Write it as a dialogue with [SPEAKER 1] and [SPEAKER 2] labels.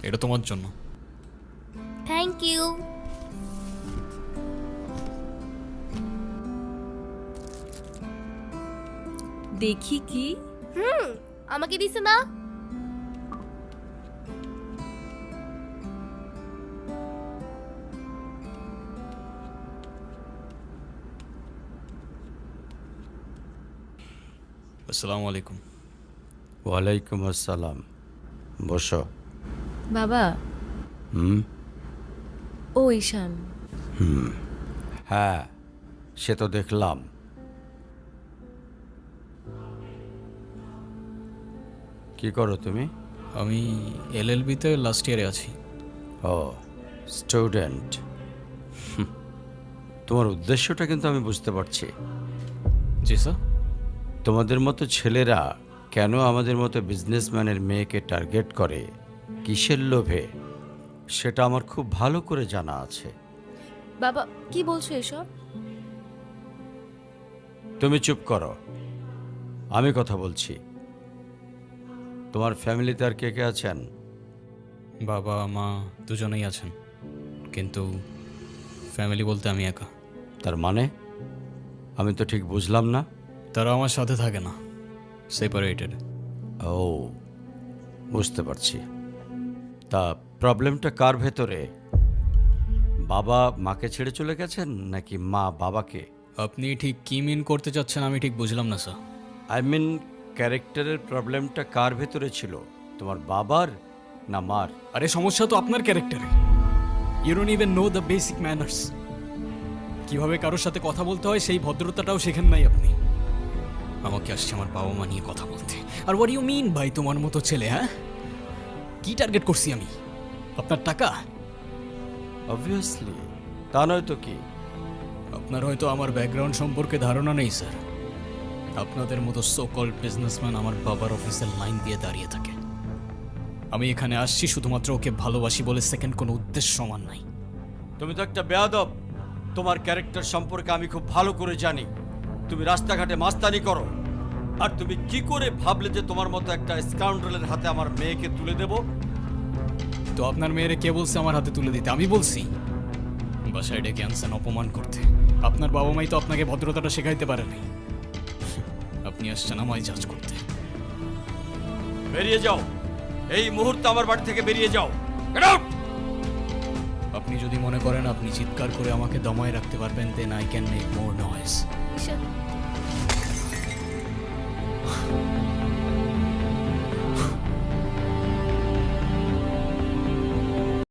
[SPEAKER 1] এটা তোমার জন্য।
[SPEAKER 2] Thank you.
[SPEAKER 3] দেখি কি।
[SPEAKER 2] আমাকে দিছে না?
[SPEAKER 1] আসসালামু আলাইকুম।
[SPEAKER 4] ওয়ালাইকুম আসসালাম। বসো।
[SPEAKER 3] বাবা,
[SPEAKER 4] হুম।
[SPEAKER 3] ও ঈশান।
[SPEAKER 4] হ্যাঁ, সে তো দেখলাম। কি করো তুমি?
[SPEAKER 1] আমি এলএলবিতে লাস্ট ইয়ারে আছি।
[SPEAKER 4] ও, স্টুডেন্ট। তোমার উদ্দেশ্যটা কিন্তু আমি বুঝতে পারছি।
[SPEAKER 1] জি স্যার।
[SPEAKER 4] তোমাদের মতো ছেলেরা কেন আমাদের মতো বিজনেসম্যানের মেয়েকে টার্গেট করে, কিসের লোভে, সেটা আমার খুব ভালো করে জানা আছে।
[SPEAKER 3] বাবা, কি বলছো এসব?
[SPEAKER 4] তুমি চুপ করো, আমি কথা বলছি। তোমার ফ্যামিলিতে আর কে কে আছেন?
[SPEAKER 1] বাবা মা দুজনেই আছেন, কিন্তু ফ্যামিলি বলতে আমি একা।
[SPEAKER 4] তার মানে আমি তো ঠিক বুঝলাম না।
[SPEAKER 1] তারা আমার সাথে থাকে না, সেপারেটেড।
[SPEAKER 4] ও, বুঝতে পারছি। তা প্রবলেমটা কার ভেতরে? বাবা মাকে ছেড়ে চলে গেছেন নাকি মা বাবাকে?
[SPEAKER 1] আপনি ঠিক কি মিন করতে চাচ্ছেন আমি ঠিক বুঝলাম না স্যার।
[SPEAKER 4] আই মিন, ক্যারেক্টারের প্রবলেমটা কার ভেতরে ছিল, তোমার বাবার না মার?
[SPEAKER 1] আরে সমস্যা তো আপনার ক্যারেক্টারে। You don't even know the basic manners. কিভাবে কারোর সাথে কথা বলতে হয় সেই ভদ্রতাটাও শেখেন নাই আপনি। আমাকে আসছে আমার বাবা মা নিয়ে কথা বলতে। আর হোয়াট ইউ মিন ভাই তোমার মতো ছেলে? হ্যাঁ, কি টার্গেট করছি আমি? আপনার টাকা?
[SPEAKER 4] অবভিয়াসলি, তা নয় তো কি।
[SPEAKER 1] আপনার হয়তো আমার ব্যাকগ্রাউন্ড সম্পর্কে ধারণা নেই স্যার। আপনাদের মতো সো কল্ড বিজনেসম্যান আমার বাবার অফিসের লাইন দিয়ে দাঁড়িয়ে থাকে। আমি এখানে আসছি শুধুমাত্র ওকে ভালোবাসি বলে, সেকেন্ড কোনো উদ্দেশ্য সমান নাই।
[SPEAKER 4] তুমি তো একটা বেয়াদব। তোমার ক্যারেক্টার সম্পর্কে আমি খুব ভালো করে জানি। তুমি রাস্তাঘাটে মাস্তানি করো। আর তুমি কি করে ভাবলে যে তোমার মতো একটা স্কাউন্ডারের হাতে আমার মেয়েকে তুলে দেব?
[SPEAKER 1] তো আপনার মেয়েরে কে বলছে আমার হাতে তুলে দিতে? আমি বলছি? বাসায় ডেকে আনছেন অপমান করতে। আপনার বাবা মাই তো আপনাকে ভদ্রতাটা শেখাইতে পারেনি। আপনি আসছেন আমায় জাজ করতে।
[SPEAKER 4] বেরিয়ে যাও, এই মুহূর্তে আমার বাড়ি থেকে বেরিয়ে যাও। Get out!
[SPEAKER 1] আপনি যদি মনে করেন আপনি চিৎকার করে আমাকে দমায় রাখতে পারবেন, then I can make more noise.
[SPEAKER 3] Ishan,